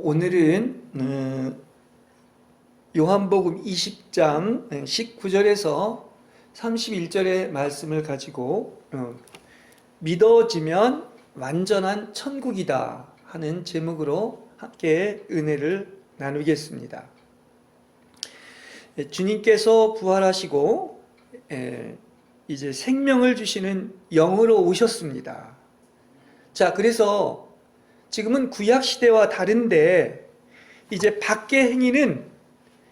오늘은 요한복음 20장 19절에서 31절의 말씀을 가지고 믿어지면 완전한 천국이다 하는 제목으로 함께 은혜를 나누겠습니다. 주님께서 부활하시고 이제 생명을 주시는 영으로 오셨습니다. 자, 그래서 지금은 구약 시대와 다른데 이제 밖의 행위는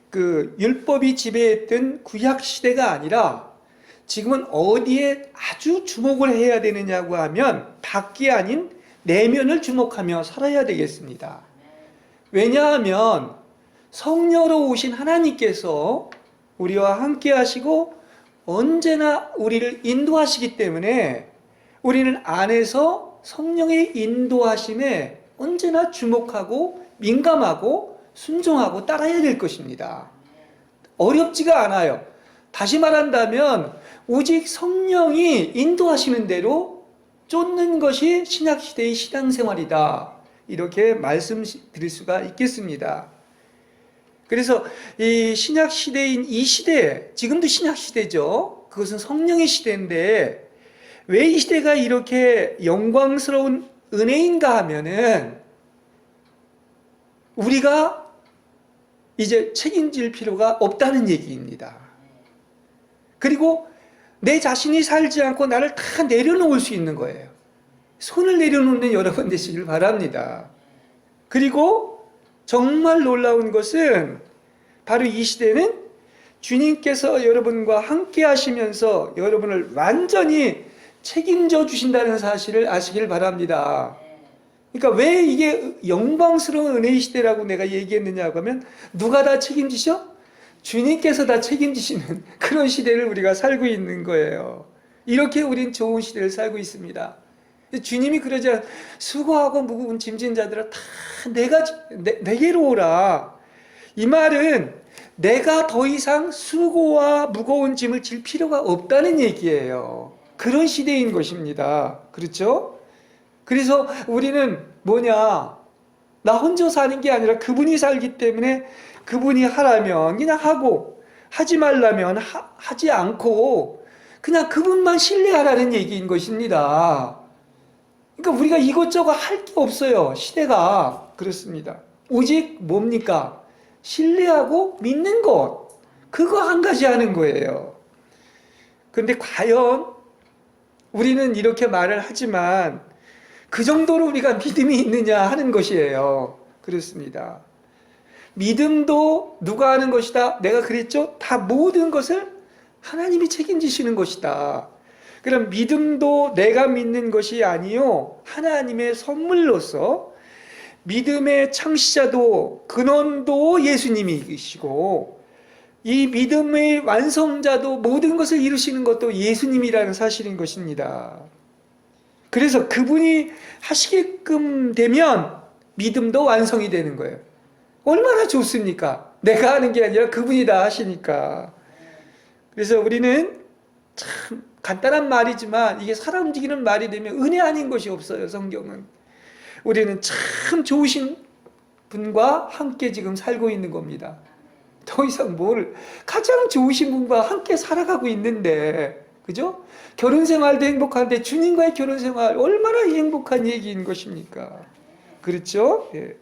그 율법이 지배했던 구약 시대가 아니라 지금은 어디에 아주 주목을 해야 되느냐고 하면 밖이 아닌 내면을 주목하며 살아야 되겠습니다. 왜냐하면 성녀로 오신 하나님께서 우리와 함께 하시고 언제나 우리를 인도하시기 때문에 우리는 안에서 성령의 인도하심에 언제나 주목하고 민감하고 순종하고 따라야 될 것입니다. 어렵지가 않아요. 다시 말한다면 오직 성령이 인도하시는 대로 쫓는 것이 신약시대의 신앙생활이다. 이렇게 말씀드릴 수가 있겠습니다. 그래서 이 신약시대인 이 시대에, 지금도 신약시대죠. 그것은 성령의 시대인데 왜 이 시대가 이렇게 영광스러운 은혜인가 하면은 우리가 이제 책임질 필요가 없다는 얘기입니다. 그리고 내 자신이 살지 않고 나를 다 내려놓을 수 있는 거예요. 손을 내려놓는 여러분 되시길 바랍니다. 그리고 정말 놀라운 것은 바로 이 시대는 주님께서 여러분과 함께 하시면서 여러분을 완전히 책임져 주신다는 사실을 아시길 바랍니다. 그러니까 왜 이게 영광스러운 은혜의 시대라고 내가 얘기했느냐고 하면 누가 다 책임지셔? 주님께서 다 책임지시는 그런 시대를 우리가 살고 있는 거예요. 이렇게 우린 좋은 시대를 살고 있습니다. 주님이 그러자 수고하고 무거운 짐진 자들아 다 내게로 오라. 이 말은 내가 더 이상 수고와 무거운 짐을 질 필요가 없다는 얘기예요. 그런 시대인 것입니다. 그렇죠? 그래서 우리는 뭐냐? 나 혼자 사는 게 아니라 그분이 살기 때문에 그분이 하라면 그냥 하고 하지 말라면 하지 않고 그냥 그분만 신뢰하라는 얘기인 것입니다. 그러니까 우리가 이것저것 할 게 없어요. 시대가 그렇습니다. 오직 뭡니까? 신뢰하고 믿는 것. 그거 한 가지 하는 거예요. 그런데 과연 우리는 이렇게 말을 하지만 그 정도로 우리가 믿음이 있느냐 하는 것이에요. 그렇습니다. 믿음도 누가 하는 것이다? 내가 그랬죠? 다 모든 것을 하나님이 책임지시는 것이다. 그럼 믿음도 내가 믿는 것이 아니요 하나님의 선물로서 믿음의 창시자도 근원도 예수님이시고 이 믿음의 완성자도 모든 것을 이루시는 것도 예수님이라는 사실인 것입니다. 그래서 그분이 하시게끔 되면 믿음도 완성이 되는 거예요. 얼마나 좋습니까? 내가 하는 게 아니라 그분이 다 하시니까. 그래서 우리는 참 간단한 말이지만 이게 사람 움직이는 말이 되면 은혜 아닌 것이 없어요. 성경은. 우리는 참 좋으신 분과 함께 지금 살고 있는 겁니다. 더 이상 가장 좋으신 분과 함께 살아가고 있는데, 그죠? 결혼 생활도 행복한데 주님과의 결혼 생활 얼마나 행복한 얘기인 것입니까? 그렇죠? 예.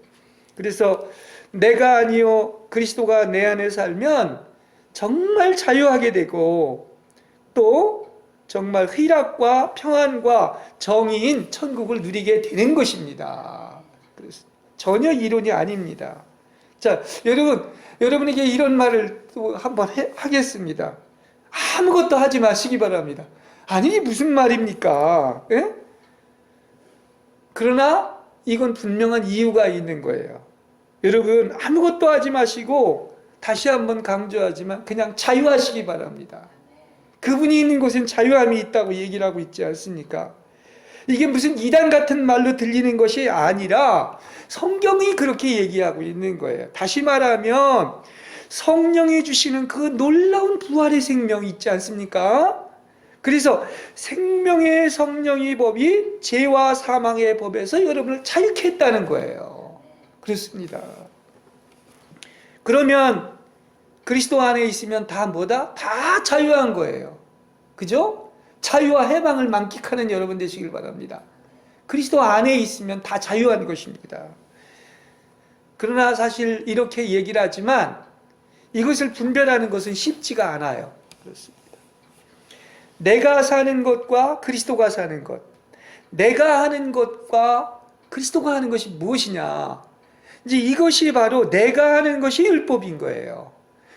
그래서 내가 아니요 그리스도가 내 안에 살면 정말 자유하게 되고 또 정말 희락과 평안과 정의인 천국을 누리게 되는 것입니다. 그래서 전혀 이론이 아닙니다. 자, 여러분에게 이런 말을 또 한번 하겠습니다. 아무것도 하지 마시기 바랍니다. 아니, 이게 무슨 말입니까? 예? 그러나 이건 분명한 이유가 있는 거예요. 여러분, 아무것도 하지 마시고 다시 한번 강조하지만 그냥 자유하시기 바랍니다. 그분이 있는 곳엔 자유함이 있다고 얘기를 하고 있지 않습니까? 이게 무슨 이단 같은 말로 들리는 것이 아니라 성경이 그렇게 얘기하고 있는 거예요. 다시 말하면 성령이 주시는 그 놀라운 부활의 생명이 있지 않습니까? 그래서 생명의 성령의 법이 죄와 사망의 법에서 여러분을 자유케 했다는 거예요. 그렇습니다. 그러면 그리스도 안에 있으면 다 뭐다? 다 자유한 거예요. 그죠? 자유와 해방을 만끽하는 여러분 되시길 바랍니다. 그리스도 안에 있으면 다 자유한 것입니다. 그러나 사실 이렇게 얘기를 하지만 이것을 분별하는 것은 쉽지가 않아요. 그렇습니다. 내가 사는 것과 그리스도가 사는 것, 내가 하는 것과 그리스도가 하는 것이 무엇이냐? 이제 이것이 바로 내가 하는 것이 율법인 거예요.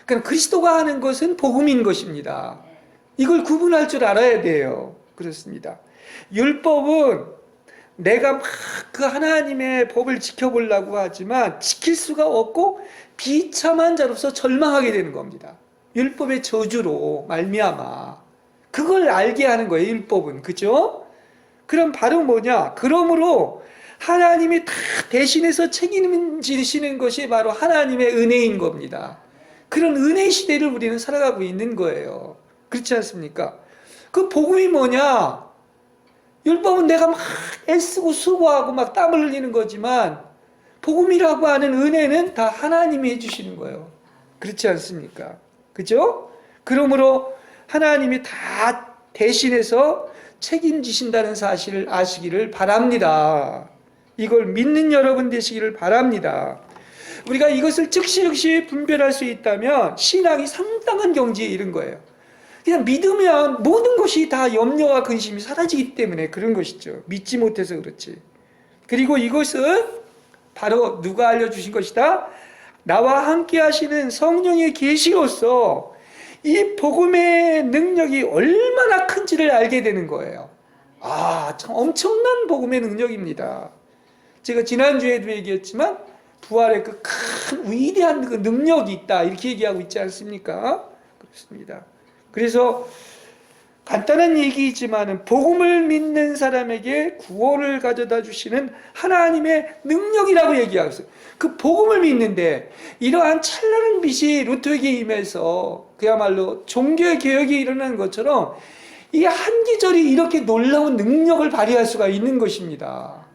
그러니까 그리스도가 하는 것은 복음인 것입니다. 이걸 구분할 줄 알아야 돼요. 그렇습니다. 율법은 내가 막 그 하나님의 법을 지켜보려고 하지만 지킬 수가 없고 비참한 자로서 절망하게 되는 겁니다. 율법의 저주로 말미암아 그걸 알게 하는 거예요. 율법은. 그죠? 그럼 바로 뭐냐? 그러므로 하나님이 다 대신해서 책임지시는 것이 바로 하나님의 은혜인 겁니다. 그런 은혜 시대를 우리는 살아가고 있는 거예요. 그렇지 않습니까? 그 복음이 뭐냐? 율법은 내가 막 애쓰고 수고하고 막 땀을 흘리는 거지만 복음이라고 하는 은혜는 다 하나님이 해주시는 거예요. 그렇지 않습니까? 그죠? 그러므로 하나님이 다 대신해서 책임지신다는 사실을 아시기를 바랍니다. 이걸 믿는 여러분 되시기를 바랍니다. 우리가 이것을 즉시 분별할 수 있다면 신앙이 상당한 경지에 이른 거예요. 그냥 믿으면 모든 것이 다 염려와 근심이 사라지기 때문에 그런 것이죠. 믿지 못해서 그렇지. 그리고 이것은 바로 누가 알려주신 것이다? 나와 함께 하시는 성령의 계시로서 이 복음의 능력이 얼마나 큰지를 알게 되는 거예요. 아, 참 엄청난 복음의 능력입니다. 제가 지난주에도 얘기했지만 부활의 그 큰 위대한 그 능력이 있다 이렇게 얘기하고 있지 않습니까? 그렇습니다. 그래서 간단한 얘기이지만 복음을 믿는 사람에게 구원을 가져다 주시는 하나님의 능력이라고 얘기하고 있어요. 그 복음을 믿는데 이러한 찬란한 빛이 루터에게 임해서 그야말로 종교의 개혁이 일어나는 것처럼 이 한 계절이 이렇게 놀라운 능력을 발휘할 수가 있는 것입니다.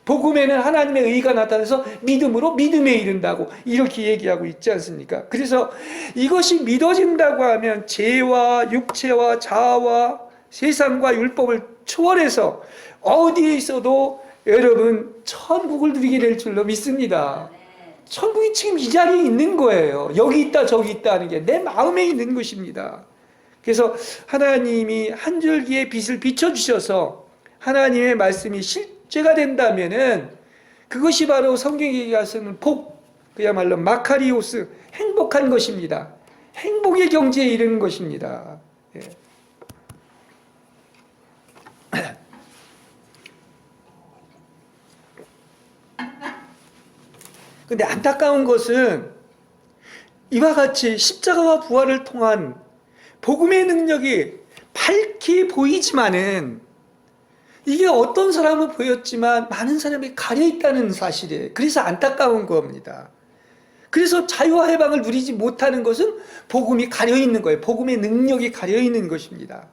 복음에는 하나님의 의가 나타나서 믿음으로 믿음에 이른다고 이렇게 얘기하고 있지 않습니까? 그래서 이것이 믿어진다고 하면 죄와 육체와 자아와 세상과 율법을 초월해서 어디에 있어도 여러분 천국을 누리게 될 줄로 믿습니다. 천국이 지금 이 자리에 있는 거예요. 여기 있다 저기 있다 하는 게 내 마음에 있는 것입니다. 그래서 하나님이 한 줄기의 빛을 비춰주셔서 하나님의 말씀이 실제가 된다면은 그것이 바로 성경에 얘기하는 복, 그야말로 마카리오스, 행복한 것입니다. 행복의 경지에 이르는 것입니다. 예. 근데 안타까운 것은 이와 같이 십자가와 부활을 통한 복음의 능력이 밝게 보이지만은 이게 어떤 사람은 보였지만 많은 사람이 가려 있다는 사실이에요. 그래서 안타까운 겁니다. 그래서 자유와 해방을 누리지 못하는 것은 복음이 가려 있는 거예요. 복음의 능력이 가려 있는 것입니다.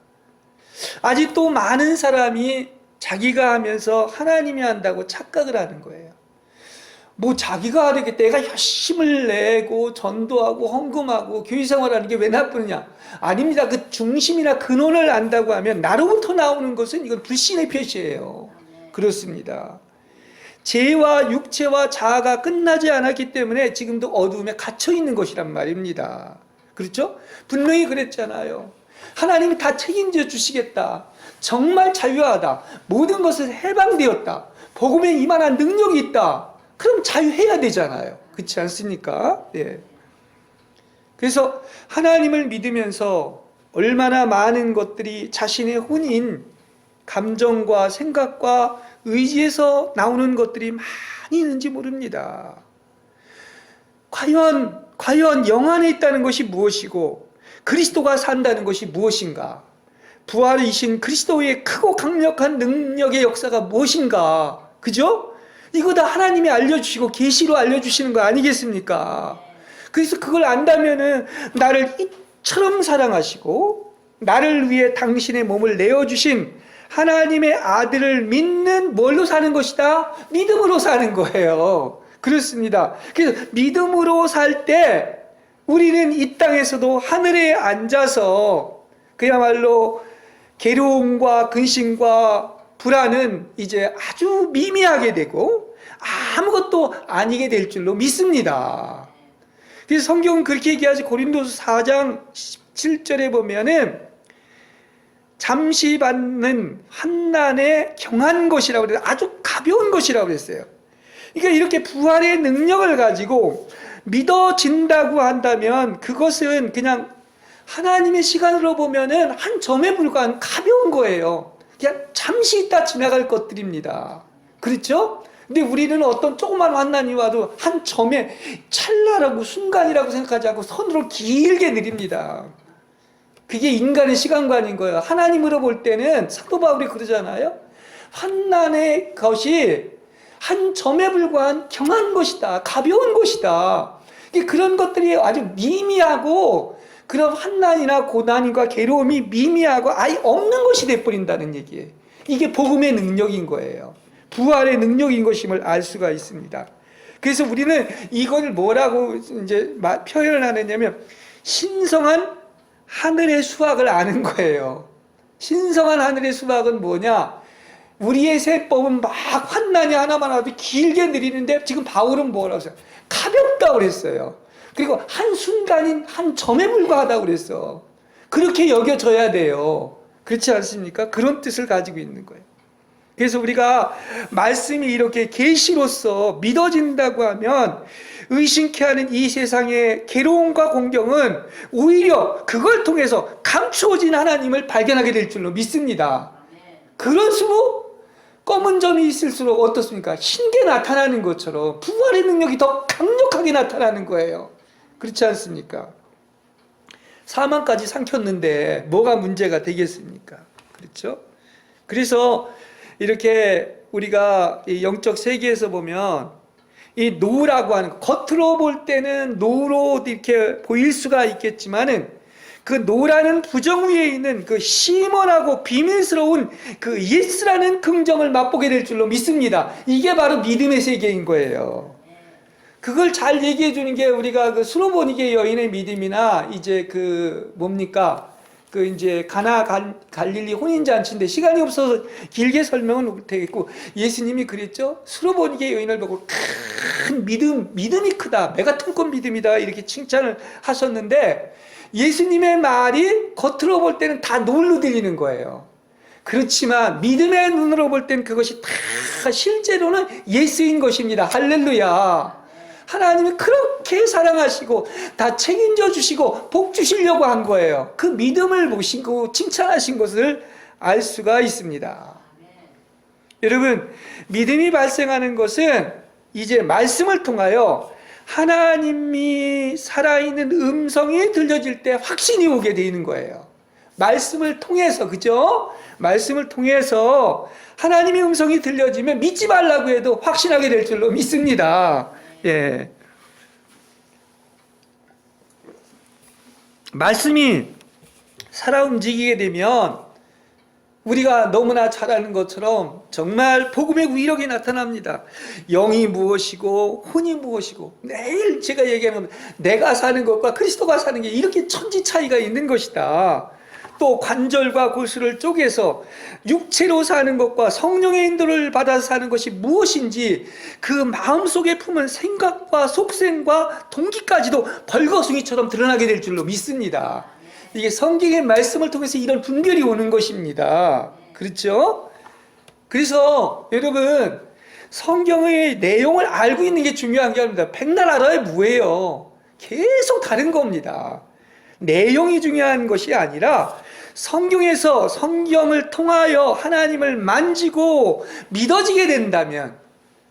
아직도 많은 사람이 자기가 하면서 하나님이 한다고 착각을 하는 거예요. 뭐 자기가 하려게 내가 열심을 내고 전도하고 헌금하고 교회 생활하는 게 왜 나쁘느냐? 아닙니다. 그 중심이나 근원을 안다고 하면 나로부터 나오는 것은 이건 불신의 표시예요. 그렇습니다. 죄와 육체와 자아가 끝나지 않았기 때문에 지금도 어두움에 갇혀 있는 것이란 말입니다. 그렇죠? 분명히 그랬잖아요. 하나님이 다 책임져 주시겠다. 정말 자유하다. 모든 것을 해방되었다. 복음에 이만한 능력이 있다. 그럼 자유해야 되잖아요. 그렇지 않습니까? 예. 그래서 하나님을 믿으면서 얼마나 많은 것들이 자신의 혼인, 감정과 생각과 의지에서 나오는 것들이 많이 있는지 모릅니다. 과연 영 안에 있다는 것이 무엇이고 그리스도가 산다는 것이 무엇인가? 부활이신 그리스도의 크고 강력한 능력의 역사가 무엇인가? 그죠? 이거 다 하나님이 알려주시고 계시로 알려주시는 거 아니겠습니까? 그래서 그걸 안다면은 나를 이처럼 사랑하시고 나를 위해 당신의 몸을 내어주신 하나님의 아들을 믿는 뭘로 사는 것이다? 믿음으로 사는 거예요. 그렇습니다. 그래서 믿음으로 살 때 우리는 이 땅에서도 하늘에 앉아서 그야말로 괴로움과 근심과 불안은 이제 아주 미미하게 되고 아무것도 아니게 될 줄로 믿습니다. 그래서 성경은 그렇게 얘기하지. 고린도서 4장 17절에 보면은 잠시 받는 환난에 경한 것이라고 그래요. 아주 가벼운 것이라고 그랬어요. 그러니까 이렇게 부활의 능력을 가지고 믿어진다고 한다면 그것은 그냥 하나님의 시간으로 보면은 한 점에 불과한 가벼운 거예요. 그냥 잠시 있다 지나갈 것들입니다. 그렇죠? 근데 우리는 어떤 조그만 환난이 와도 한 점에 찰나라고 순간이라고 생각하지 않고 손으로 길게 느립니다. 그게 인간의 시간관인 거예요. 하나님으로 볼 때는 사도 바울이 그러잖아요. 환난의 것이 한 점에 불과한 경한 것이다. 가벼운 것이다. 그런 것들이 아주 미미하고 그런 환난이나 고난과 괴로움이 미미하고 아예 없는 것이 돼버린다는 얘기예요. 이게 복음의 능력인 거예요. 부활의 능력인 것임을 알 수가 있습니다. 그래서 우리는 이걸 뭐라고 이제 표현을 하느냐면 신성한 하늘의 수학을 아는 거예요. 신성한 하늘의 수학은 뭐냐? 우리의 세법은 막 환난이 하나만 와도 길게 느리는데 지금 바울은 뭐라고 했어요? 가볍다고 그랬어요. 그리고 한순간인 한 점에 불과하다고 그랬어. 그렇게 여겨져야 돼요. 그렇지 않습니까? 그런 뜻을 가지고 있는 거예요. 그래서 우리가 말씀이 이렇게 계시로서 믿어진다고 하면 의심케 하는 이 세상의 괴로움과 공경은 오히려 그걸 통해서 감추어진 하나님을 발견하게 될 줄로 믿습니다. 그럴수록 검은 점이 있을수록 어떻습니까? 흰게 나타나는 것처럼 부활의 능력이 더 강력하게 나타나는 거예요. 그렇지 않습니까? 사망까지 삼켰는데 뭐가 문제가 되겠습니까? 그렇죠? 그래서 이렇게 우리가 이 영적 세계에서 보면 이 노라고 하는 것, 겉으로 볼 때는 노로 이렇게 보일 수가 있겠지만은 그 노라는 부정 위에 있는 그 시원하고 비밀스러운 그 예스라는 긍정을 맛보게 될 줄로 믿습니다. 이게 바로 믿음의 세계인 거예요. 그걸 잘 얘기해 주는 게 우리가 그 수로보니게 여인의 믿음이나 이제 그 뭡니까? 그 이제 가나 갈릴리 혼인잔치인데 시간이 없어서 길게 설명은 못하겠고 예수님이 그랬죠. 수로보니게 여인을 보고 큰 믿음이 크다. 메가톤급 믿음이다. 이렇게 칭찬을 하셨는데 예수님의 말이 겉으로 볼 때는 다 놀로 들리는 거예요. 그렇지만 믿음의 눈으로 볼 때는 그것이 다 실제로는 예수인 것입니다. 할렐루야. 하나님이 그렇게 사랑하시고 다 책임져 주시고 복 주시려고 한 거예요. 그 믿음을 보시고 칭찬하신 것을 알 수가 있습니다. 여러분, 믿음이 발생하는 것은 이제 말씀을 통하여 하나님이 살아있는 음성이 들려질 때 확신이 오게 되는 거예요. 말씀을 통해서, 그죠? 말씀을 통해서 하나님의 음성이 들려지면 믿지 말라고 해도 확신하게 될 줄로 믿습니다. 예. 말씀이 살아 움직이게 되면 우리가 너무나 잘 아는 것처럼 정말 복음의 위력이 나타납니다. 영이 무엇이고 혼이 무엇이고 매일 제가 얘기하는 겁니다. 내가 사는 것과 그리스도가 사는 게 이렇게 천지 차이가 있는 것이다. 또 관절과 골수를 쪼개서 육체로 사는 것과 성령의 인도를 받아서 사는 것이 무엇인지 그 마음속에 품은 생각과 속셈과 동기까지도 벌거숭이처럼 드러나게 될 줄로 믿습니다. 이게 성경의 말씀을 통해서 이런 분별이 오는 것입니다. 그렇죠? 그래서 여러분 성경의 내용을 알고 있는 게 중요한 게 아닙니다. 백날 알아야 뭐예요? 계속 다른 겁니다. 내용이 중요한 것이 아니라 성경에서 성경을 통하여 하나님을 만지고 믿어지게 된다면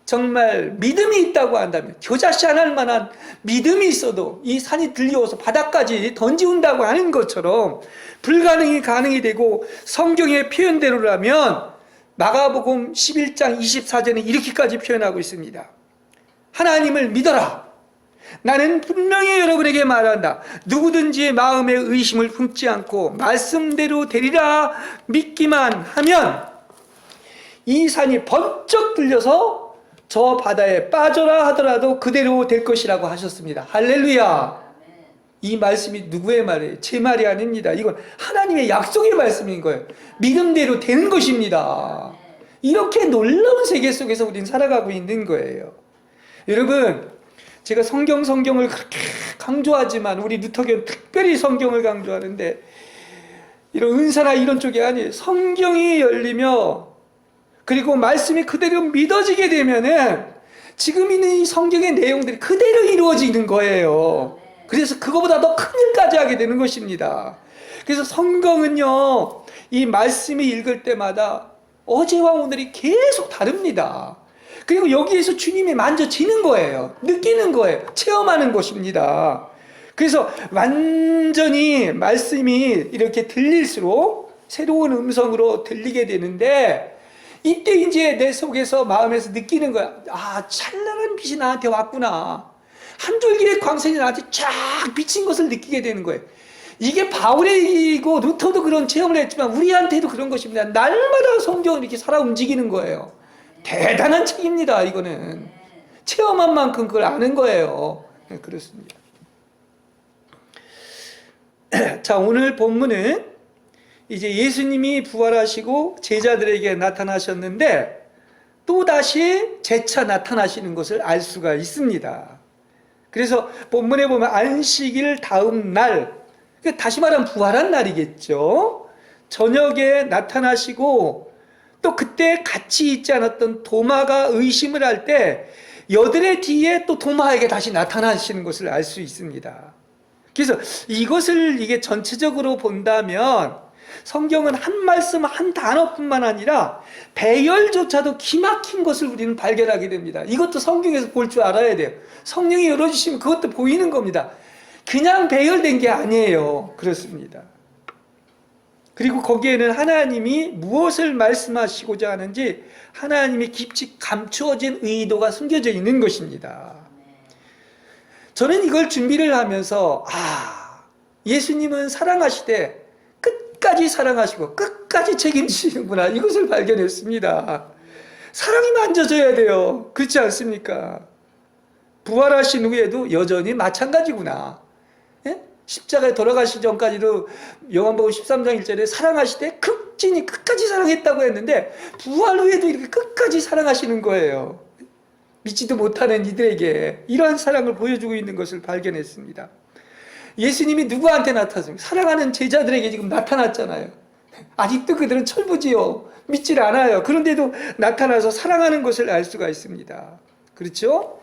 정말 믿음이 있다고 한다면 겨자씨 안 할 만한 믿음이 있어도 이 산이 들려와서 바닥까지 던지운다고 하는 것처럼 불가능이 가능이 되고 성경의 표현대로라면 마가복음 11장 24절에 이렇게까지 표현하고 있습니다. 하나님을 믿어라. 나는 분명히 여러분에게 말한다. 누구든지 마음의 의심을 품지 않고 말씀대로 되리라 믿기만 하면 이 산이 번쩍 들려서 저 바다에 빠져라 하더라도 그대로 될 것이라고 하셨습니다. 할렐루야. 이 말씀이 누구의 말이에요? 제 말이 아닙니다. 이건 하나님의 약속의 말씀인 거예요. 믿음대로 되는 것입니다. 이렇게 놀라운 세계 속에서 우리는 살아가고 있는 거예요. 여러분, 제가 성경을 그렇게 강조하지만 우리 누터교는 특별히 성경을 강조하는데 이런 은사나 이런 쪽이 아니에요. 성경이 열리며 그리고 말씀이 그대로 믿어지게 되면은 지금 있는 이 성경의 내용들이 그대로 이루어지는 거예요. 그래서 그거보다 더 큰 일까지 하게 되는 것입니다. 그래서 성경은요, 이 말씀이 읽을 때마다 어제와 오늘이 계속 다릅니다. 그리고 여기에서 주님이 만져지는 거예요. 느끼는 거예요. 체험하는 것입니다. 그래서 완전히 말씀이 이렇게 들릴수록 새로운 음성으로 들리게 되는데 이때 이제 내 속에서 마음에서 느끼는 거야. 아, 찬란한 빛이 나한테 왔구나. 한 줄기의 광선이 나한테 쫙 비친 것을 느끼게 되는 거예요. 이게 바울이고 루터도 그런 체험을 했지만 우리한테도 그런 것입니다. 날마다 성경을 이렇게 살아 움직이는 거예요. 대단한 책입니다. 이거는 체험한 만큼 그걸 아는 거예요. 네, 그렇습니다. 자, 오늘 본문은 이제 예수님이 부활하시고 제자들에게 나타나셨는데 또다시 재차 나타나시는 것을 알 수가 있습니다. 그래서 본문에 보면 안식일 다음 날, 다시 말하면 부활한 날이겠죠. 저녁에 나타나시고 또 그때 같이 있지 않았던 도마가 의심을 할 때 여드레 뒤에 또 도마에게 다시 나타나시는 것을 알 수 있습니다. 그래서 이것을 이게 전체적으로 본다면 성경은 한 말씀 한 단어뿐만 아니라 배열조차도 기막힌 것을 우리는 발견하게 됩니다. 이것도 성경에서 볼 줄 알아야 돼요. 성령이 열어주시면 그것도 보이는 겁니다. 그냥 배열된 게 아니에요. 그렇습니다. 그리고 거기에는 하나님이 무엇을 말씀하시고자 하는지 하나님이 깊이 감추어진 의도가 숨겨져 있는 것입니다. 저는 이걸 준비를 하면서 예수님은 사랑하시되 끝까지 사랑하시고 끝까지 책임지시는구나, 이것을 발견했습니다. 사랑이 만져져야 돼요. 그렇지 않습니까? 부활하신 후에도 여전히 마찬가지구나. 예? 십자가에 돌아가시 전까지도 요한복음 13장 1절에 사랑하시되 극진히 끝까지 사랑했다고 했는데 부활 후에도 이렇게 끝까지 사랑하시는 거예요. 믿지도 못하는 이들에게 이러한 사랑을 보여주고 있는 것을 발견했습니다. 예수님이 누구한테 나타났습니까? 사랑하는 제자들에게 지금 나타났잖아요. 아직도 그들은 철부지요. 믿질 않아요. 그런데도 나타나서 사랑하는 것을 알 수가 있습니다. 그렇죠?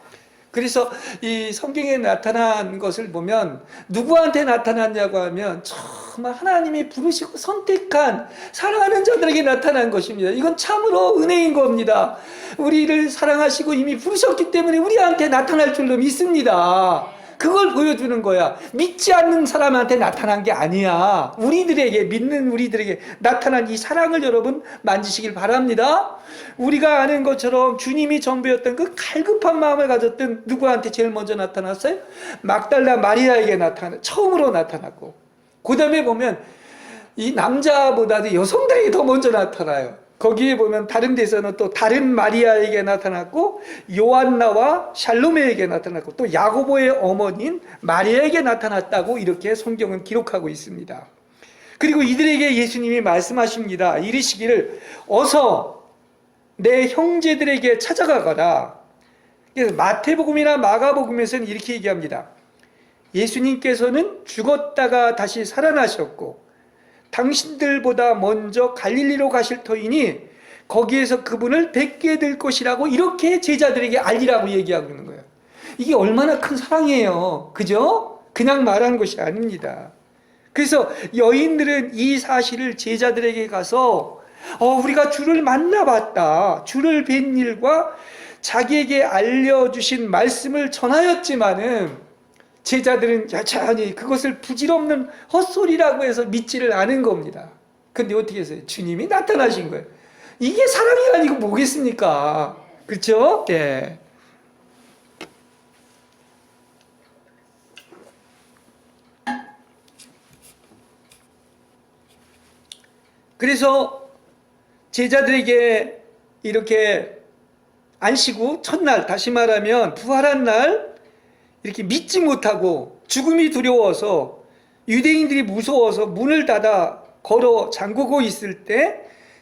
그래서 이 성경에 나타난 것을 보면 누구한테 나타났냐고 하면 정말 하나님이 부르시고 선택한 사랑하는 자들에게 나타난 것입니다. 이건 참으로 은혜인 겁니다. 우리를 사랑하시고 이미 부르셨기 때문에 우리한테 나타날 줄로 믿습니다. 그걸 보여주는 거야. 믿지 않는 사람한테 나타난 게 아니야. 우리들에게, 믿는 우리들에게 나타난 이 사랑을 여러분 만지시길 바랍니다. 우리가 아는 것처럼 주님이 전부였던 그 갈급한 마음을 가졌던 누구한테 제일 먼저 나타났어요? 막달라 마리아에게 처음으로 나타났고, 그 다음에 보면 이 남자보다도 여성들에게 더 먼저 나타나요. 거기에 보면 다른 데서는 또 다른 마리아에게 나타났고, 요한나와 샬로메에게 나타났고, 또 야고보의 어머니인 마리아에게 나타났다고 이렇게 성경은 기록하고 있습니다. 그리고 이들에게 예수님이 말씀하십니다. 이르시기를 어서 내 형제들에게 찾아가거라. 그래서 마태복음이나 마가복음에서는 이렇게 얘기합니다. 예수님께서는 죽었다가 다시 살아나셨고 당신들보다 먼저 갈릴리로 가실 터이니 거기에서 그분을 뵙게 될 것이라고 이렇게 제자들에게 알리라고 얘기하고 있는 거예요. 이게 얼마나 큰 사랑이에요. 그죠? 그냥 말한 것이 아닙니다. 그래서 여인들은 이 사실을 제자들에게 가서 우리가 주를 만나봤다, 주를 뵌 일과 자기에게 알려주신 말씀을 전하였지만은 제자들은 여전히 그것을 부질없는 헛소리라고 해서 믿지를 않은 겁니다. 근데 어떻게 했어요? 주님이 나타나신 거예요. 이게 사랑이 아니고 뭐겠습니까? 그렇죠? 예. 그래서 제자들에게 이렇게 안식 후 첫날, 다시 말하면 부활한 날 이렇게 믿지 못하고 죽음이 두려워서 유대인들이 무서워서 문을 닫아 걸어 잠그고 있을 때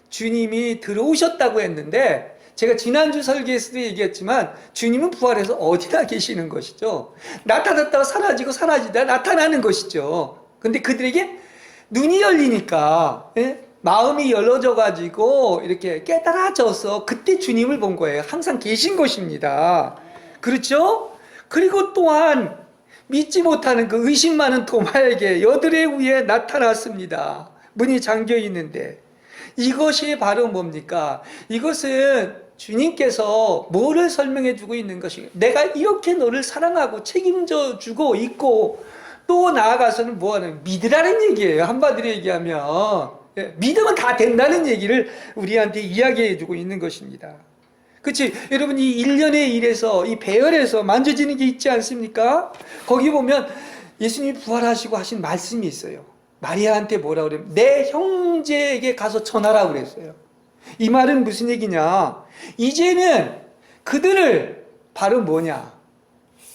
주님이 들어오셨다고 했는데, 제가 지난주 설교에서도 얘기했지만 주님은 부활해서 어디나 계시는 것이죠. 나타났다가 사라지고 사라지다 나타나는 것이죠. 근데 그들에게 눈이 열리니까, 예? 마음이 열려져 가지고 이렇게 깨달아져서 그때 주님을 본 거예요. 항상 계신 것입니다. 그렇죠? 그리고 또한 믿지 못하는 그 의심 많은 도마에게 여드레 위에 나타났습니다. 문이 잠겨 있는데, 이것이 바로 뭡니까? 이것은 주님께서 뭐를 설명해 주고 있는 것이, 내가 이렇게 너를 사랑하고 책임져 주고 있고, 또 나아가서는 뭐하는, 믿으라는 얘기예요. 한마디로 얘기하면 믿으면 다 된다는 얘기를 우리한테 이야기해 주고 있는 것입니다. 그렇지? 여러분, 이 일련의 일에서, 이 배열에서 만져지는 게 있지 않습니까? 거기 보면 예수님이 부활하시고 하신 말씀이 있어요. 마리아한테 뭐라 그래요? 내 형제에게 가서 전하라고 그랬어요. 이 말은 무슨 얘기냐? 이제는 그들을 바로 뭐냐?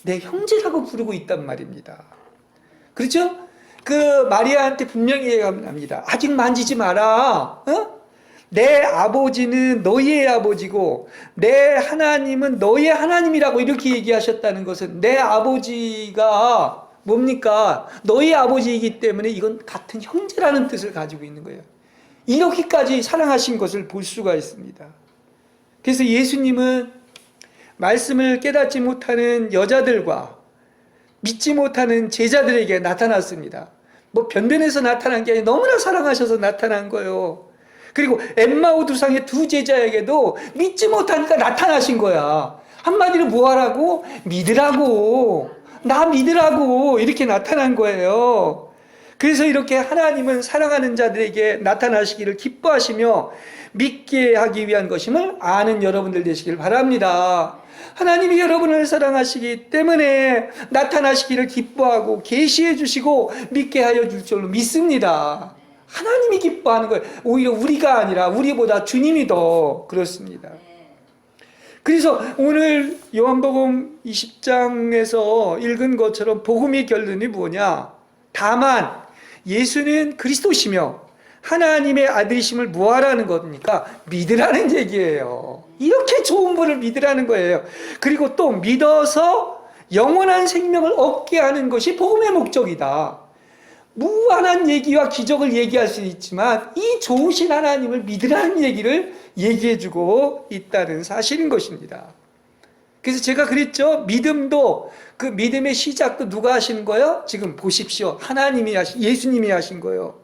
내 형제라고 부르고 있단 말입니다. 그렇죠? 그 마리아한테 분명히 얘기합니다. 아직 만지지 마라. 어? 내 아버지는 너희의 아버지고 내 하나님은 너희의 하나님이라고 이렇게 얘기하셨다는 것은, 내 아버지가 뭡니까? 너희 아버지이기 때문에 이건 같은 형제라는 뜻을 가지고 있는 거예요. 이렇게까지 사랑하신 것을 볼 수가 있습니다. 그래서 예수님은 말씀을 깨닫지 못하는 여자들과 믿지 못하는 제자들에게 나타났습니다. 뭐 변변해서 나타난 게 아니라 너무나 사랑하셔서 나타난 거예요. 그리고 엠마오 두상의 두 제자에게도 믿지 못하니까 나타나신 거야. 한마디로 뭐 하라고? 믿으라고. 나 믿으라고. 이렇게 나타난 거예요. 그래서 이렇게 하나님은 사랑하는 자들에게 나타나시기를 기뻐하시며 믿게 하기 위한 것임을 아는 여러분들 되시길 바랍니다. 하나님이 여러분을 사랑하시기 때문에 나타나시기를 기뻐하고 계시해 주시고 믿게 하여 줄 줄로 믿습니다. 하나님이 기뻐하는 거예요. 오히려 우리가 아니라 우리보다 주님이 더 그렇습니다. 그래서 오늘 요한복음 20장에서 읽은 것처럼 복음의 결론이 뭐냐? 다만 예수는 그리스도시며 하나님의 아들이심을 뭐하라는 겁니까? 믿으라는 얘기예요. 이렇게 좋은 분을 믿으라는 거예요. 그리고 또 믿어서 영원한 생명을 얻게 하는 것이 복음의 목적이다. 무한한 얘기와 기적을 얘기할 수 있지만 이 좋으신 하나님을 믿으라는 얘기를 얘기해주고 있다는 사실인 것입니다. 그래서 제가 그랬죠. 믿음도, 그 믿음의 시작도 누가 하시는 거예요? 지금 보십시오. 하나님이 예수님이 하신 거예요.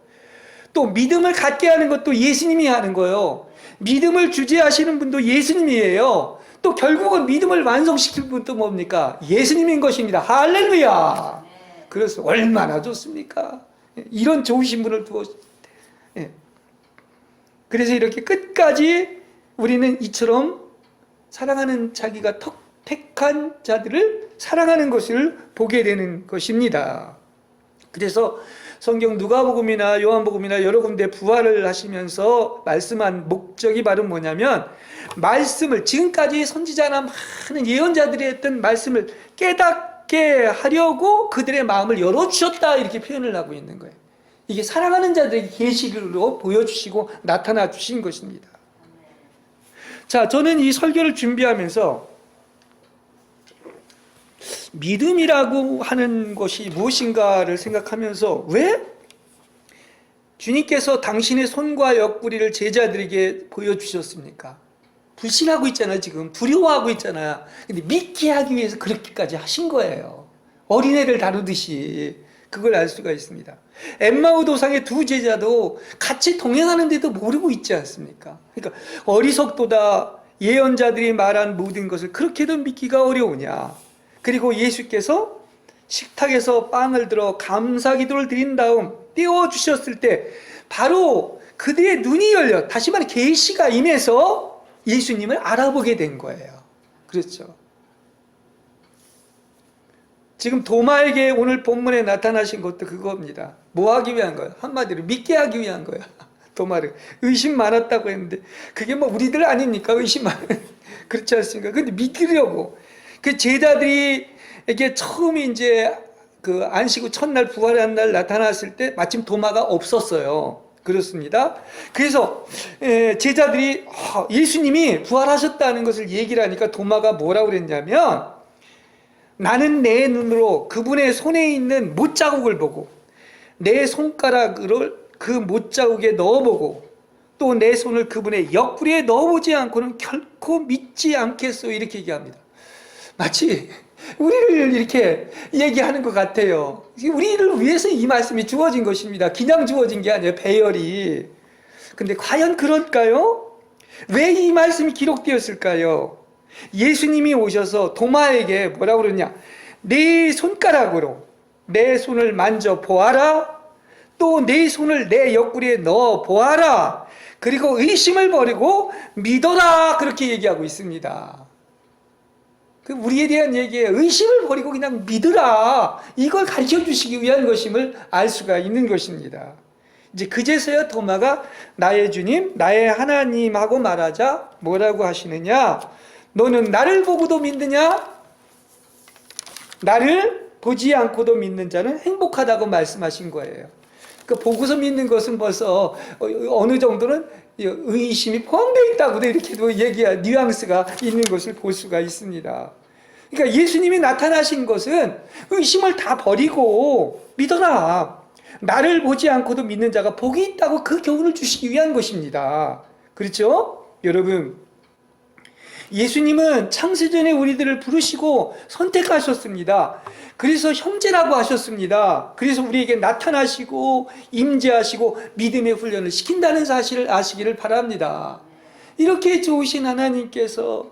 또 믿음을 갖게 하는 것도 예수님이 하는 거예요. 믿음을 주재하시는 분도 예수님이에요. 또 결국은 믿음을 완성시킬 분도 뭡니까? 예수님인 것입니다. 할렐루야. 그래서 얼마나 좋습니까? 이런 좋으신 분을 두었을 때. 그래서 이렇게 끝까지 우리는 이처럼 사랑하는 자기가 택한 자들을 사랑하는 것을 보게 되는 것입니다. 그래서 성경 누가복음이나 요한복음이나 여러 군데 부활을 하시면서 말씀한 목적이 바로 뭐냐면, 말씀을, 지금까지 선지자나 많은 예언자들이 했던 말씀을 깨닫게 하려고 그들의 마음을 열어주셨다, 이렇게 표현을 하고 있는 거예요. 이게 사랑하는 자들에게 계시로 보여주시고 나타나 주신 것입니다. 자, 저는 이 설교를 준비하면서 믿음이라고 하는 것이 무엇인가를 생각하면서, 왜 주님께서 당신의 손과 옆구리를 제자들에게 보여주셨습니까? 불신하고 있잖아요. 지금 두려워하고 있잖아요. 근데 믿게 하기 위해서 그렇게까지 하신 거예요. 어린애를 다루듯이. 그걸 알 수가 있습니다. 엠마오 도상의 두 제자도 같이 동행하는데도 모르고 있지 않습니까? 그러니까 어리석도다, 예언자들이 말한 모든 것을 그렇게도 믿기가 어려우냐. 그리고 예수께서 식탁에서 빵을 들어 감사 기도를 드린 다음 떼어주셨을 때 바로 그들의 눈이 열려, 다시 말해 계시가 임해서 예수님을 알아보게 된 거예요. 그렇죠. 지금 도마에게 오늘 본문에 나타나신 것도 그겁니다. 뭐 하기 위한 거예요? 한마디로 믿게 하기 위한 거예요. 도마를 의심 많았다고 했는데 그게 뭐 우리들 아닙니까? 의심 많은 그렇지 않습니까? 근데 믿으려고 그 제자들이 이게 처음 이제 그 안식 후 첫날 부활한 날 나타났을 때 마침 도마가 없었어요. 그렇습니다. 그래서 제자들이 예수님이 부활하셨다는 것을 얘기를 하니까 도마가 뭐라고 그랬냐면 나는 내 눈으로 그분의 손에 있는 못자국을 보고 내 손가락을 그 못자국에 넣어보고 또 내 손을 그분의 옆구리에 넣어보지 않고는 결코 믿지 않겠소 이렇게 얘기합니다. 마치 우리를 이렇게 얘기하는 것 같아요. 우리를 위해서 이 말씀이 주어진 것입니다. 그냥 주어진 게 아니에요. 배열이. 근데 과연 그럴까요? 왜 이 말씀이 기록되었을까요? 예수님이 오셔서 도마에게 뭐라고 그러냐? 내 손가락으로 내 손을 만져 보아라. 또 내 손을 내 옆구리에 넣어 보아라. 그리고 의심을 버리고 믿어라. 그렇게 얘기하고 있습니다. 그 우리에 대한 얘기에 의심을 버리고 그냥 믿으라. 이걸 가르쳐 주시기 위한 것임을 알 수가 있는 것입니다. 이제 그제서야 도마가 나의 주님, 나의 하나님하고 말하자 뭐라고 하시느냐? 너는 나를 보고도 믿느냐? 나를 보지 않고도 믿는 자는 행복하다고 말씀하신 거예요. 그 보고서 믿는 것은 벌써 어느 정도는 의심이 포함되어 있다고도 이렇게도 뉘앙스가 있는 것을 볼 수가 있습니다. 그러니까 예수님이 나타나신 것은 의심을 다 버리고 믿어라. 나를 보지 않고도 믿는 자가 복이 있다고 그 교훈을 주시기 위한 것입니다. 그렇죠? 여러분, 예수님은 창세전에 우리들을 부르시고 선택하셨습니다. 그래서 형제라고 하셨습니다. 그래서 우리에게 나타나시고 임재하시고 믿음의 훈련을 시킨다는 사실을 아시기를 바랍니다. 이렇게 좋으신 하나님께서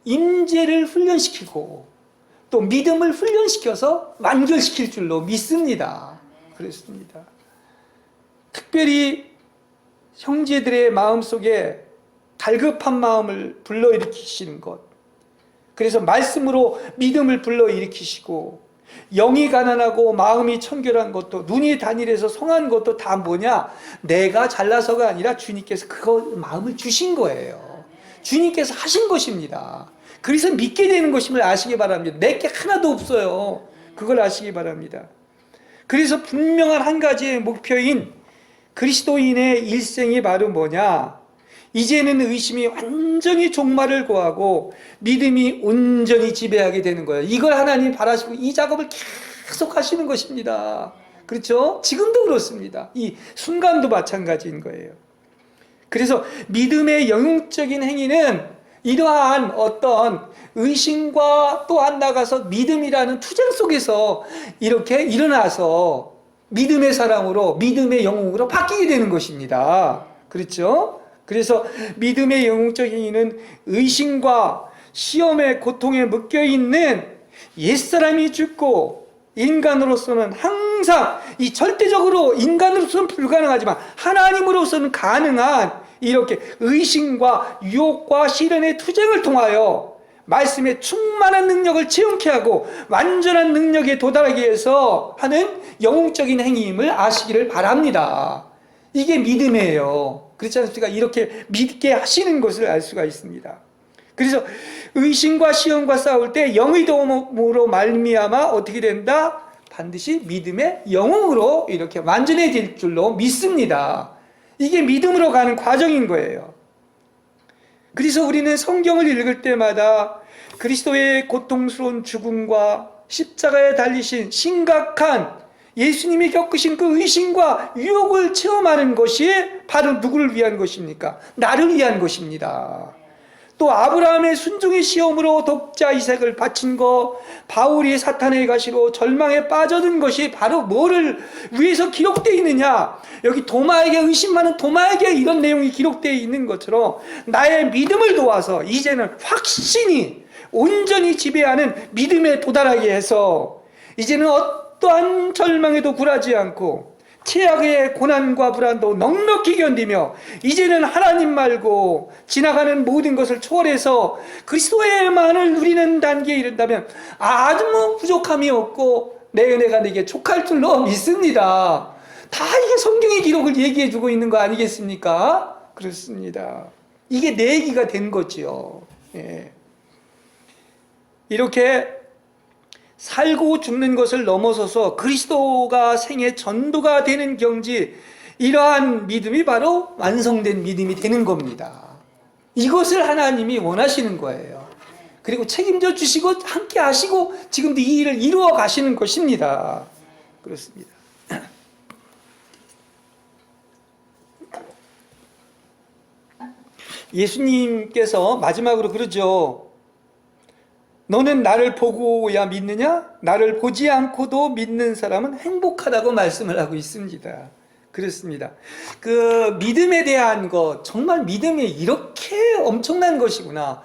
임재를 훈련시키고 또 믿음을 훈련시켜서 완결시킬 줄로 믿습니다. 그렇습니다. 특별히 형제들의 마음속에 갈급한 마음을 불러일으키시는 것, 그래서 말씀으로 믿음을 불러일으키시고 영이 가난하고 마음이 청결한 것도 눈이 단일해서 성한 것도 다 뭐냐? 내가 잘나서가 아니라 주님께서 그거 마음을 주신 거예요. 주님께서 하신 것입니다. 그래서 믿게 되는 것임을 아시기 바랍니다. 내게 하나도 없어요. 그걸 아시기 바랍니다. 그래서 분명한 한 가지의 목표인 그리스도인의 일생이 바로 뭐냐? 이제는 의심이 완전히 종말을 고하고 믿음이 온전히 지배하게 되는 거예요. 이걸 하나님 바라시고 이 작업을 계속 하시는 것입니다. 그렇죠? 지금도 그렇습니다. 이 순간도 마찬가지인 거예요. 그래서 믿음의 영웅적인 행위는 이러한 어떤 의심과 또 한 나가서 믿음이라는 투쟁 속에서 이렇게 일어나서 믿음의 사람으로 믿음의 영웅으로 바뀌게 되는 것입니다. 그렇죠? 그래서 믿음의 영웅적 행위는 의심과 시험의 고통에 묶여있는 옛사람이 죽고 인간으로서는 항상 이 절대적으로 인간으로서는 불가능하지만 하나님으로서는 가능한 이렇게 의심과 유혹과 시련의 투쟁을 통하여 말씀의 충만한 능력을 체험케 하고 완전한 능력에 도달하기 위해서 하는 영웅적인 행위임을 아시기를 바랍니다. 이게 믿음이에요. 그렇지 않습니까? 이렇게 믿게 하시는 것을 알 수가 있습니다. 그래서 의심과 시험과 싸울 때 영의 도움으로 말미암아 어떻게 된다? 반드시 믿음의 영웅으로 이렇게 완전해질 줄로 믿습니다. 이게 믿음으로 가는 과정인 거예요. 그래서 우리는 성경을 읽을 때마다 그리스도의 고통스러운 죽음과 십자가에 달리신 심각한 예수님이 겪으신 그 의심과 유혹을 체험하는 것이 바로 누구를 위한 것입니까? 나를 위한 것입니다. 또 아브라함의 순종의 시험으로 독자 이삭을 바친 것, 바울이 사탄의 가시로 절망에 빠져든 것이 바로 뭐를 위해서 기록되어 있느냐? 여기 도마에게 의심 많은 도마에게 이런 내용이 기록되어 있는 것처럼 나의 믿음을 도와서 이제는 확신이 온전히 지배하는 믿음에 도달하게 해서 이제는 어떠한 절망에도 굴하지 않고 최악의 고난과 불안도 넉넉히 견디며 이제는 하나님 말고 지나가는 모든 것을 초월해서 그리스도의만을 누리는 단계에 이른다면 아무 부족함이 없고 내 은혜가 내게 족할 줄로 믿습니다. 다 이게 성경의 기록을 얘기해 주고 있는 거 아니겠습니까? 그렇습니다. 이게 내 얘기가 된 거지요. 예. 이렇게 살고 죽는 것을 넘어서서 그리스도가 생애 전도가 되는 경지, 이러한 믿음이 바로 완성된 믿음이 되는 겁니다. 이것을 하나님이 원하시는 거예요. 그리고 책임져 주시고 함께 하시고 지금도 이 일을 이루어 가시는 것입니다. 그렇습니다. 예수님께서 마지막으로 그러죠. 너는 나를 보고야 믿느냐? 나를 보지 않고도 믿는 사람은 행복하다고 말씀을 하고 있습니다. 그렇습니다. 그 믿음에 대한 것, 정말 믿음이 이렇게 엄청난 것이구나.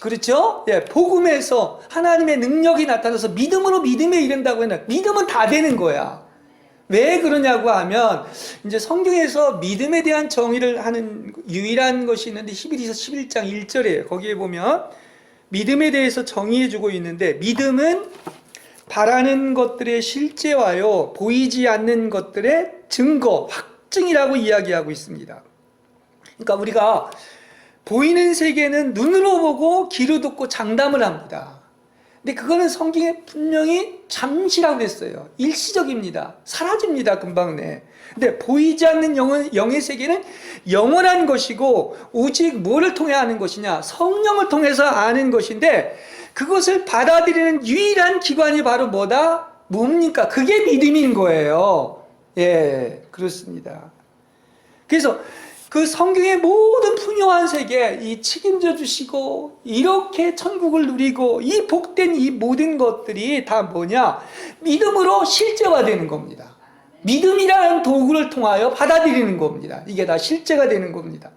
그렇죠? 예, 복음에서 하나님의 능력이 나타나서 믿음으로 믿음에 이른다고 했나? 믿음은 다 되는 거야. 왜 그러냐고 하면 이제 성경에서 믿음에 대한 정의를 하는 유일한 것이 있는데 히브리서 11장 1절이에요. 거기에 보면 믿음에 대해서 정의해 주고 있는데, 믿음은 바라는 것들의 실제와요, 보이지 않는 것들의 증거, 확증이라고 이야기하고 있습니다. 그러니까 우리가 보이는 세계는 눈으로 보고 귀로 듣고 장담을 합니다. 근데 그거는 성경에 분명히 잠시라고 했어요. 일시적입니다. 사라집니다. 금방 내. 근데 보이지 않는 영의 세계는 영원한 것이고, 오직 뭐를 통해 아는 것이냐? 성령을 통해서 아는 것인데, 그것을 받아들이는 유일한 기관이 바로 뭐다? 뭡니까? 그게 믿음인 거예요. 예, 그렇습니다. 그래서 그 성경의 모든 풍요한 세계, 이 책임져 주시고 이렇게 천국을 누리고 이 복된 이 모든 것들이 다 뭐냐? 믿음으로 실제화되는 겁니다. 믿음이라는 도구를 통하여 받아들이는 겁니다. 이게 다 실제가 되는 겁니다.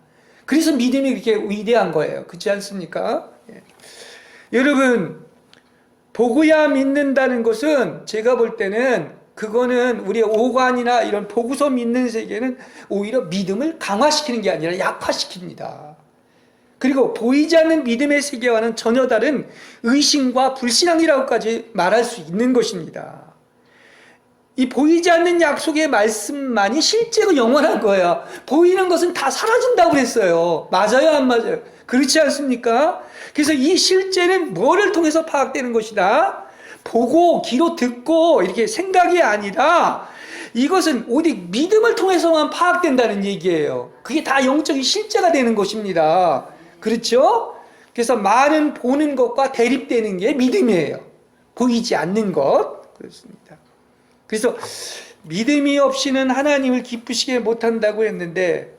그래서 믿음이 그렇게 위대한 거예요. 그렇지 않습니까? 예. 여러분, 보고야 믿는다는 것은 제가 볼 때는 그거는 우리의 오관이나 이런 보고서 믿는 세계는 오히려 믿음을 강화시키는 게 아니라 약화시킵니다. 그리고 보이지 않는 믿음의 세계와는 전혀 다른 의심과 불신앙이라고까지 말할 수 있는 것입니다. 이 보이지 않는 약속의 말씀만이 실제로 영원한 거예요. 보이는 것은 다 사라진다고 그랬어요. 맞아요, 안 맞아요? 그렇지 않습니까? 그래서 이 실제는 뭐를 통해서 파악되는 것이다? 보고 귀로 듣고 이렇게 생각이 아니라 이것은 오직 믿음을 통해서만 파악된다는 얘기예요. 그게 다 영적인 실제가 되는 것입니다. 그렇죠? 그래서 말은 보는 것과 대립되는 게 믿음이에요. 보이지 않는 것. 그렇습니다. 그래서 믿음이 없이는 하나님을 기쁘시게 못한다고 했는데,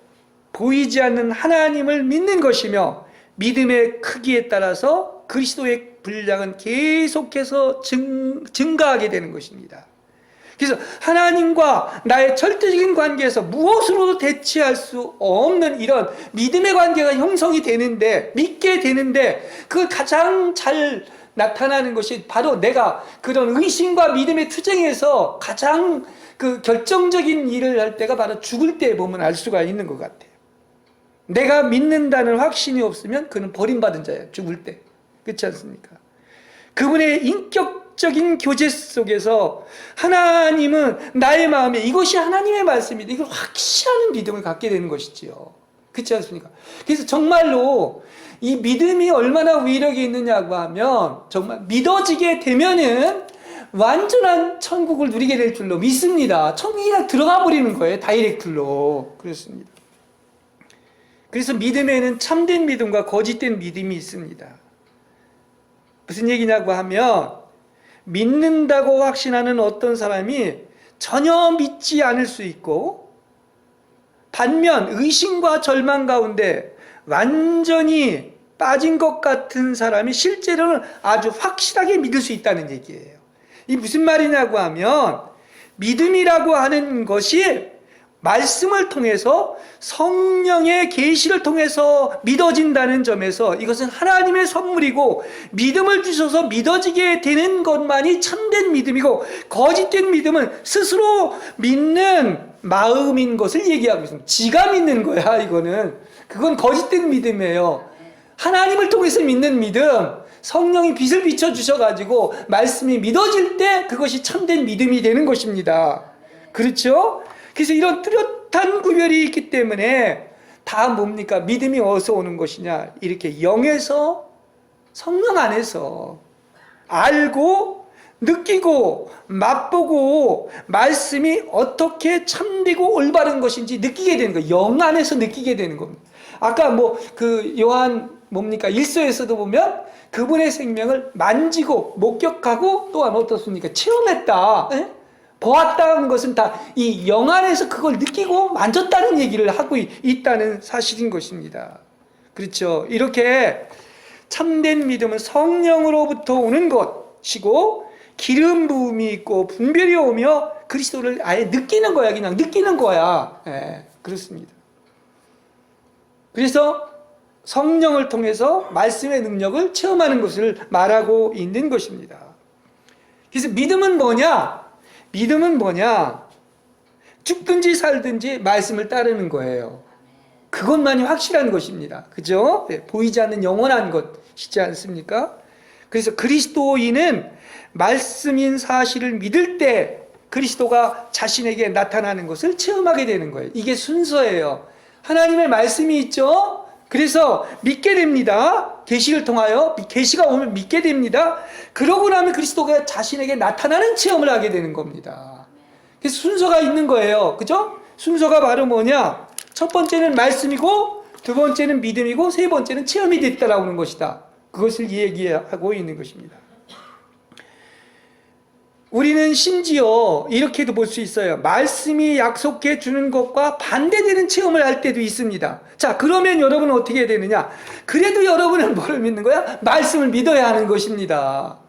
보이지 않는 하나님을 믿는 것이며 믿음의 크기에 따라서 그리스도의 분량은 계속해서 증가하게 되는 것입니다. 그래서 하나님과 나의 절대적인 관계에서 무엇으로도 대치할 수 없는 이런 믿음의 관계가 형성이 되는데, 믿게 되는데, 그걸 가장 잘 나타나는 것이 바로 내가 그런 의심과 믿음의 투쟁에서 가장 그 결정적인 일을 할 때가 바로 죽을 때 보면 알 수가 있는 것 같아요. 내가 믿는다는 확신이 없으면 그는 버림받은 자예요. 죽을 때. 그렇지 않습니까? 그분의 인격적인 교제 속에서 하나님은 나의 마음에 이것이 하나님의 말씀이다, 이걸 확신하는 믿음을 갖게 되는 것이지요. 그렇지 않습니까? 그래서 정말로 이 믿음이 얼마나 위력이 있느냐고 하면, 정말 믿어지게 되면은 완전한 천국을 누리게 될 줄로 믿습니다. 천국에 그냥 들어가 버리는 거예요. 다이렉트로. 그렇습니다. 그래서 믿음에는 참된 믿음과 거짓된 믿음이 있습니다. 무슨 얘기냐고 하면, 믿는다고 확신하는 어떤 사람이 전혀 믿지 않을 수 있고, 반면 의심과 절망 가운데 완전히 빠진 것 같은 사람이 실제로는 아주 확실하게 믿을 수 있다는 얘기예요. 이 무슨 말이냐고 하면, 믿음이라고 하는 것이 말씀을 통해서 성령의 계시를 통해서 믿어진다는 점에서 이것은 하나님의 선물이고, 믿음을 주셔서 믿어지게 되는 것만이 참된 믿음이고, 거짓된 믿음은 스스로 믿는 마음인 것을 얘기하고 있습니다. 지가 믿는 거야. 이거는 그건 거짓된 믿음이에요. 하나님을 통해서 믿는 믿음, 성령이 빛을 비춰주셔가지고 말씀이 믿어질 때 그것이 참된 믿음이 되는 것입니다. 그렇죠? 그래서 이런 뚜렷한 구별이 있기 때문에 다 뭡니까? 믿음이 어디서 오는 것이냐? 이렇게 영에서, 성령 안에서 알고 느끼고 맛보고 말씀이 어떻게 참되고 올바른 것인지 느끼게 되는 거예요. 영 안에서 느끼게 되는 겁니다. 아까 그 요한 뭡니까? 1서에서도 보면 그분의 생명을 만지고 목격하고 또한 어떻습니까? 체험했다. 에? 보았다는 것은 다 이 영 안에서 그걸 느끼고 만졌다는 얘기를 하고 있다는 사실인 것입니다. 그렇죠. 이렇게 참된 믿음은 성령으로부터 오는 것이고 기름 부음이 있고 분별이 오며 그리스도를 아예 느끼는 거야. 그냥 느끼는 거야. 예, 그렇습니다. 그래서 성령을 통해서 말씀의 능력을 체험하는 것을 말하고 있는 것입니다. 그래서 믿음은 뭐냐? 믿음은 뭐냐? 죽든지 살든지 말씀을 따르는 거예요. 그것만이 확실한 것입니다. 그죠? 네, 보이지 않는 영원한 것이지 않습니까? 그래서 그리스도인은 말씀인 사실을 믿을 때 그리스도가 자신에게 나타나는 것을 체험하게 되는 거예요. 이게 순서예요. 하나님의 말씀이 있죠? 그래서 믿게 됩니다. 계시를 통하여 계시가 오면 믿게 됩니다. 그러고 나면 그리스도가 자신에게 나타나는 체험을 하게 되는 겁니다. 그래서 순서가 있는 거예요. 그죠? 순서가 바로 뭐냐? 첫 번째는 말씀이고, 두 번째는 믿음이고, 세 번째는 체험이 됐다라고 하는 것이다. 그것을 얘기하고 있는 것입니다. 우리는 심지어 이렇게도 볼 수 있어요. 말씀이 약속해 주는 것과 반대되는 체험을 할 때도 있습니다. 자, 그러면 여러분은 어떻게 해야 되느냐? 그래도 여러분은 뭐를 믿는 거야? 말씀을 믿어야 하는 것입니다.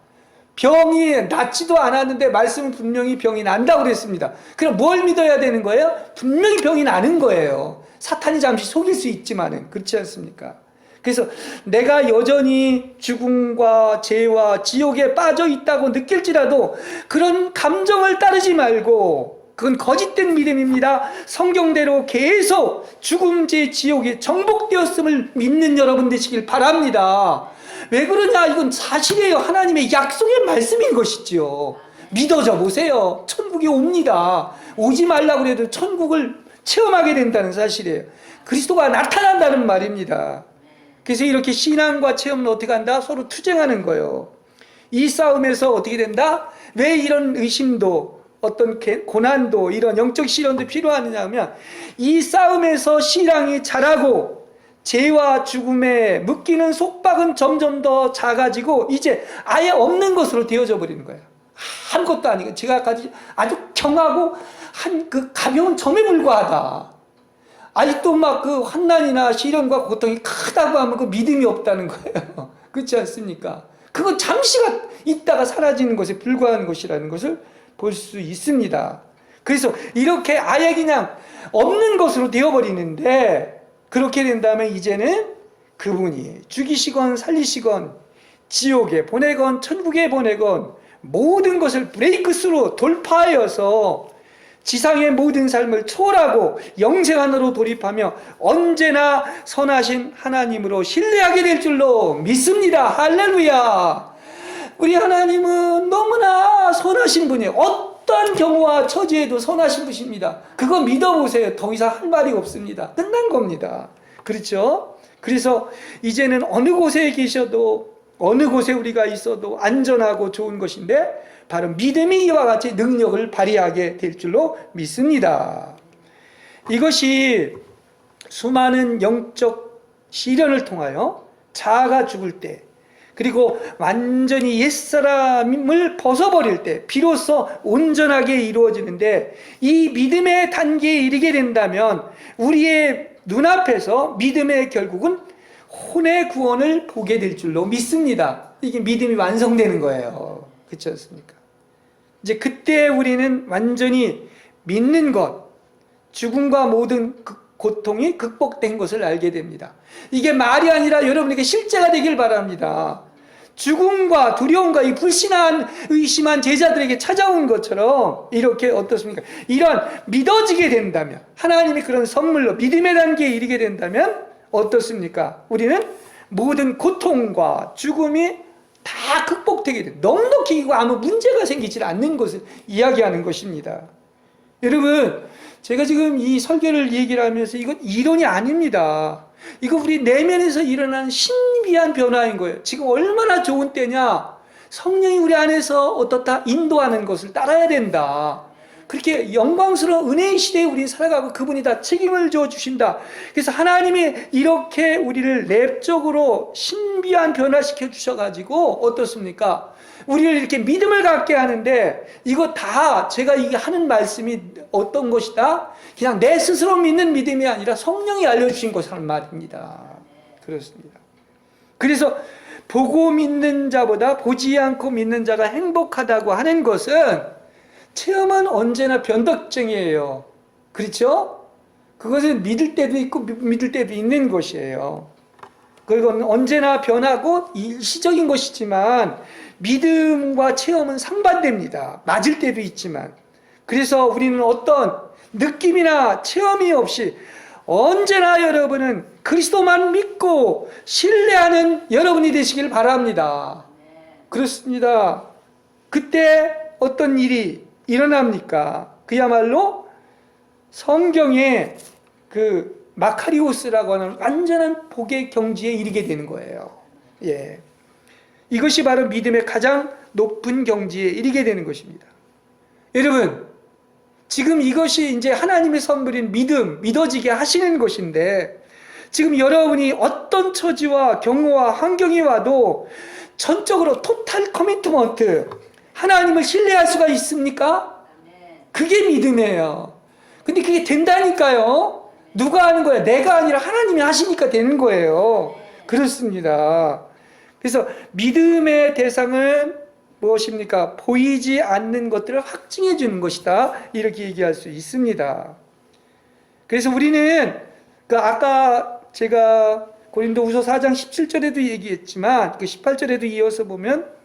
병이 낫지도 않았는데 말씀은 분명히 병이 난다고 그랬습니다. 그럼 뭘 믿어야 되는 거예요? 분명히 병이 나는 거예요. 사탄이 잠시 속일 수 있지만은 그렇지 않습니까? 그래서 내가 여전히 죽음과 죄와 지옥에 빠져 있다고 느낄지라도 그런 감정을 따르지 말고, 그건 거짓된 믿음입니다. 성경대로 계속 죽음, 죄, 지옥에 정복되었음을 믿는 여러분 되시길 바랍니다. 왜 그러냐? 이건 사실이에요. 하나님의 약속의 말씀인 것이지요. 믿어져 보세요. 천국이 옵니다. 오지 말라고 해도 천국을 체험하게 된다는 사실이에요. 그리스도가 나타난다는 말입니다. 그래서 이렇게 신앙과 체험은 어떻게 한다? 서로 투쟁하는 거예요. 이 싸움에서 어떻게 된다? 왜 이런 의심도, 어떤 고난도, 이런 영적 시련도 필요하느냐 하면, 이 싸움에서 신앙이 자라고 죄와 죽음에 묶이는 속박은 점점 더 작아지고 이제 아예 없는 것으로 되어져 버리는 거예요. 아무것도 아니고 제가 아주 경하고 그 가벼운 점에 불과하다. 아직도 막 그 환난이나 시련과 고통이 크다고 하면 그 믿음이 없다는 거예요. 그렇지 않습니까? 그건 잠시가 있다가 사라지는 것에 불과한 것이라는 것을 볼 수 있습니다. 그래서 이렇게 아예 그냥 없는 것으로 되어버리는데, 그렇게 된다면 이제는 그분이 죽이시건 살리시건 지옥에 보내건 천국에 보내건 모든 것을 브레이크스루 돌파하여서 지상의 모든 삶을 초월하고 영생 안으로 돌입하며 언제나 선하신 하나님으로 신뢰하게 될 줄로 믿습니다. 할렐루야. 우리 하나님은 너무나 선하신 분이에요. 어떠한 경우와 처지에도 선하신 분이십니다. 그거 믿어보세요. 더 이상 할 말이 없습니다. 끝난 겁니다. 그렇죠? 그래서 이제는 어느 곳에 계셔도, 어느 곳에 우리가 있어도 안전하고 좋은 것인데, 바로 믿음이 이와 같이 능력을 발휘하게 될 줄로 믿습니다. 이것이 수많은 영적 시련을 통하여 자아가 죽을 때, 그리고 완전히 옛사람을 벗어버릴 때 비로소 온전하게 이루어지는데, 이 믿음의 단계에 이르게 된다면 우리의 눈앞에서 믿음의 결국은 혼의 구원을 보게 될 줄로 믿습니다. 이게 믿음이 완성되는 거예요. 그렇지 않습니까? 이제 그때 우리는 완전히 믿는 것, 죽음과 모든 고통이 극복된 것을 알게 됩니다. 이게 말이 아니라 여러분에게 실제가 되길 바랍니다. 죽음과 두려움과 이 불신한, 의심한 제자들에게 찾아온 것처럼 이렇게 어떻습니까? 이런 믿어지게 된다면, 하나님이 그런 선물로 믿음의 단계에 이르게 된다면 어떻습니까? 우리는 모든 고통과 죽음이 다 극복되게 돼. 넉넉히 아무 문제가 생기지 않는 것을 이야기하는 것입니다. 여러분, 제가 지금 이 설교를 얘기를 하면서 이건 이론이 아닙니다. 이거 우리 내면에서 일어나는 신비한 변화인 거예요. 지금 얼마나 좋은 때냐. 성령이 우리 안에서 어떻다 인도하는 것을 따라야 된다. 그렇게 영광스러운 은혜의 시대에 우리 살아가고 그분이 다 책임을 져주신다. 그래서 하나님이 이렇게 우리를 랩적으로 신비한 변화시켜 주셔가지고 어떻습니까? 우리를 이렇게 믿음을 갖게 하는데 이거 다 제가 이게 하는 말씀이 어떤 것이다? 그냥 내 스스로 믿는 믿음이 아니라 성령이 알려주신 것이라는 말입니다. 그렇습니다. 그래서 보고 믿는 자보다 보지 않고 믿는 자가 행복하다고 하는 것은 체험은 언제나 변덕쟁이에요. 그렇죠? 그것은 믿을 때도 있고 믿을 때도 있는 것이에요. 그건 언제나 변하고 일시적인 것이지만 믿음과 체험은 상반됩니다. 맞을 때도 있지만. 그래서 우리는 어떤 느낌이나 체험이 없이 언제나 여러분은 그리스도만 믿고 신뢰하는 여러분이 되시길 바랍니다. 그렇습니다. 그때 어떤 일이 일어납니까? 그야말로 성경에 그 마카리오스라고 하는 완전한 복의 경지에 이르게 되는 거예요. 예. 이것이 바로 믿음의 가장 높은 경지에 이르게 되는 것입니다. 여러분, 지금 이것이 이제 하나님의 선물인 믿음, 믿어지게 하시는 것인데, 지금 여러분이 어떤 처지와 경우와 환경이 와도 전적으로 토탈 커미트먼트, 하나님을 신뢰할 수가 있습니까? 그게 믿음이에요. 근데 그게 된다니까요. 누가 하는 거야? 내가 아니라 하나님이 하시니까 되는 거예요. 그렇습니다. 그래서 믿음의 대상은 무엇입니까? 보이지 않는 것들을 확증해 주는 것이다. 이렇게 얘기할 수 있습니다. 그래서 우리는 아까 제가 고린도후서 4장 17절에도 얘기했지만 그 18절에도 이어서 보면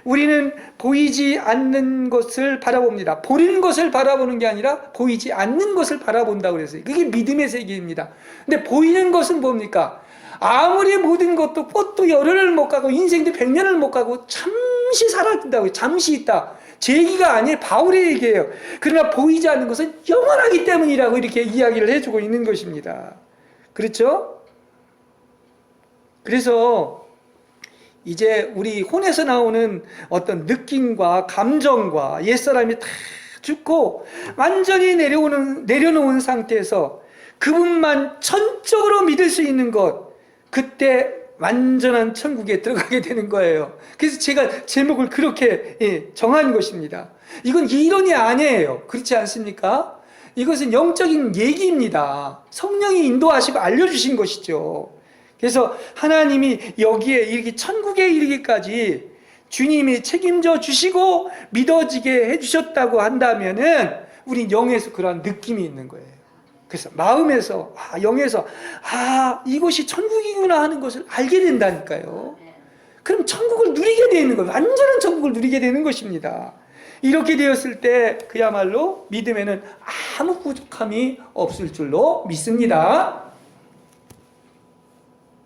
우리는 보이지 않는 것을 바라봅니다. 보이는 것을 바라보는 게 아니라 보이지 않는 것을 바라본다고 그랬어요. 그게 믿음의 세계입니다. 근데 보이는 것은 뭡니까? 아무리 모든 것도 꽃도 열흘을 못 가고 인생도 100년을 못 가고 잠시 사라진다고요. 잠시 있다. 제 얘기가 아니에요. 바울의 얘기예요. 그러나 보이지 않는 것은 영원하기 때문이라고 이렇게 이야기를 해주고 있는 것입니다. 그렇죠? 그래서 이제 우리 혼에서 나오는 어떤 느낌과 감정과 옛사람이 다 죽고 완전히 내려놓은 상태에서 그분만 전적으로 믿을 수 있는 것, 그때 완전한 천국에 들어가게 되는 거예요. 그래서 제가 제목을 그렇게 정한 것입니다. 이건 이론이 아니에요. 그렇지 않습니까? 이것은 영적인 얘기입니다. 성령이 인도하시고 알려주신 것이죠. 그래서 하나님이 여기에 이렇게 천국에 이르기까지 주님이 책임져 주시고 믿어지게 해주셨다고 한다면은 우린 영에서 그러한 느낌이 있는 거예요. 그래서 마음에서 영에서 이것이 천국이구나 하는 것을 알게 된다니까요. 그럼 천국을 누리게 되는 거예요. 완전한 천국을 누리게 되는 것입니다. 이렇게 되었을 때 그야말로 믿음에는 아무 부족함이 없을 줄로 믿습니다.